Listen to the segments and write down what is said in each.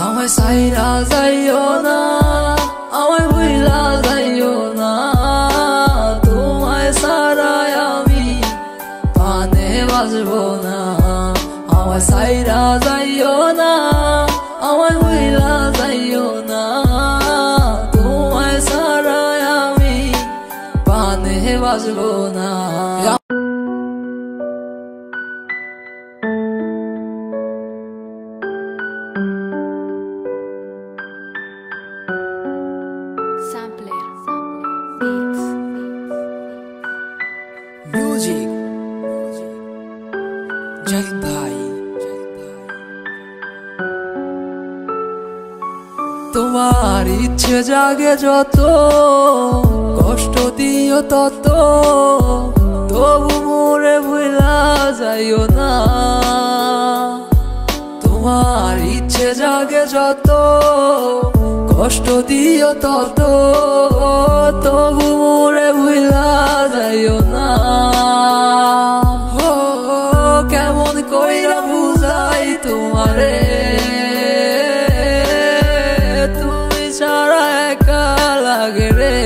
আমায় সাইরা যাইও না, আমায় ভুইলা যাইও না, তোমায় ছাড়াই আমি পানে বাজবো না। আমায় সাইরা যাইও না, আমায় ভুইলা যাইও না, তোমায় ছাড়াই আমি পানে বাজবো না। म्यूजिक जय भाई। তোমার ইচ্ছে জাগে যত, কষ্ট দিও তত, তবু মোরে ভুলা যাইও না। তোমার ইচ্ছে জাগে যত, কষ্ট দিও তত, তবু মোরে ভুলা যাইও না। কেমন কইরা বুঝাই তোমারে, তুমি ছাড়া একা লাগে রে।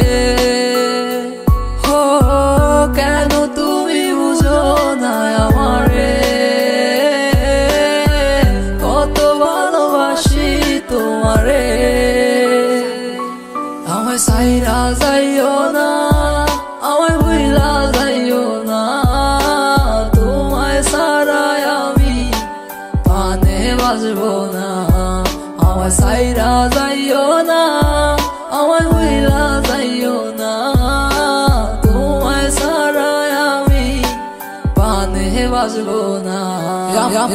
কেন তুমি বুঝো না আমারে, কত ভালোবাসি তোমারে। আমায় সাইরা যাইও না, আমায় ভুইলা যাইও না, তোমায় ছাড়াই আমি পানে বাজবো না। আমায় সাইরা যাইও না, আমায় ভুইলা যাইও না, তোমায় ছাড়াই আমি পানে বাজবো না।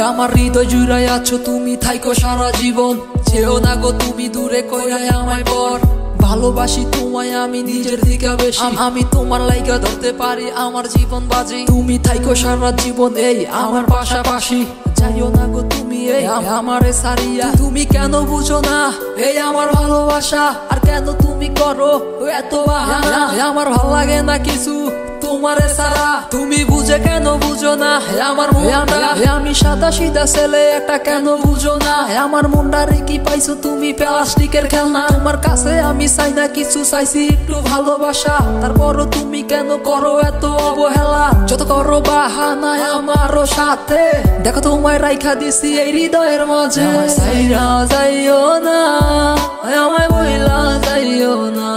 আমার হৃদয় জুড়াই আছো তুমি, থাইকো সারা জীবন, যেও না গো তুমি দূরে কইরাই আমায় পর। ভালোবাসি তোমায় আমি নিজের দিকে বেশি, আমি তোমার লাইগা ধরতে পারি আমার জীবন বাজি। তুমি থাইকো সারা জীবন এই আমার পাশাপাশি, যাইও না গো তুমি এই আমারে সারিয়া। তুমি কেন বুঝো না এই আমার ভালোবাসা, আর কেন তুমি করো এত বাহানা। আমার ভাল লাগে না কিছু তোমারে সারা, তুমি বুঝে কেন বুঝো না আমার মনটা। আমি সাদা সিধা ছেলে একটা, কেন বুঝো না আমার মনটারে কি পাইছো তুমি প্লাস্টিকের খেলনা। তোমার কাছে আমি চাই না কিছু, চাইছি একটু ভালোবাসা, তারপরও তুমি কেন করো এত অবহেলা। যত করো বাহানা আমারও সাথে, দেখো তোমায় রাইখা দিছি এই হৃদয়ের মাঝে। আমায় সাইরা যাইও না, আমায় ভুইলা যাইও না,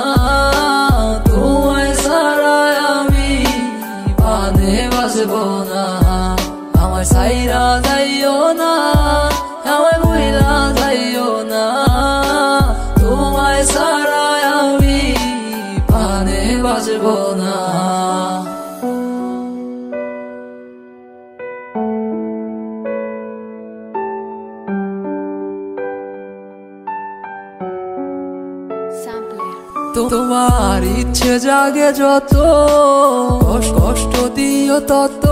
তোমায় ছাড়াই আমি পানে বাজবো না। আমায় সাইরা যাইও না, আমায় ভুইলা যাইও না, তোমায় ছাড়াই আমি পানে বাজবো না। তোমার ইচ্ছে জাগে যত, কষ্ট দিও তত,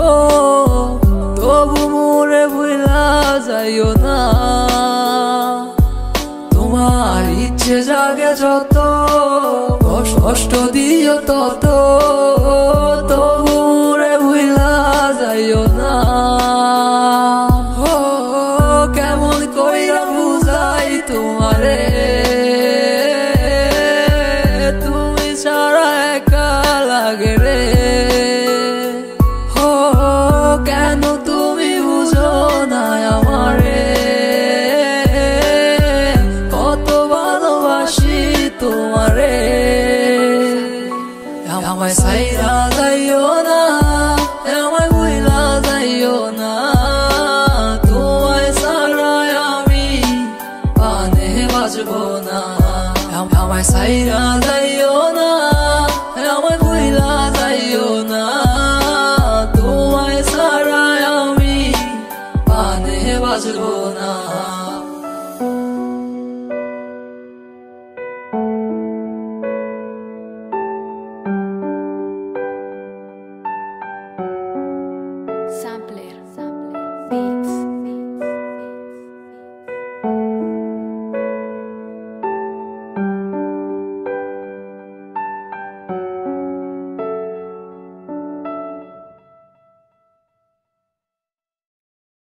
তবু মোরে ভুলা যাইও না। তোমার ইচ্ছে জাগে যত, কষ্ট দিও তত, তবু মোরে ভুলা যাইও না। কেমন কইরা বুঝাই তোমারে, তুমি ছাড়া একা লাগে রে। কেন তুমি বুঝো না আমারে, কত ভালোবাসি তোমারে। আমায় সাইরা যাইও না, আমায় ভুইলা যাইও না, তোমায় ছাড়াই আমি পানে বাজবো না। আমায় সাইরা যাইও না, আমায় ভুইলা যাইও না, তোমায় ছাড়াই আমি পানে বাজবো না।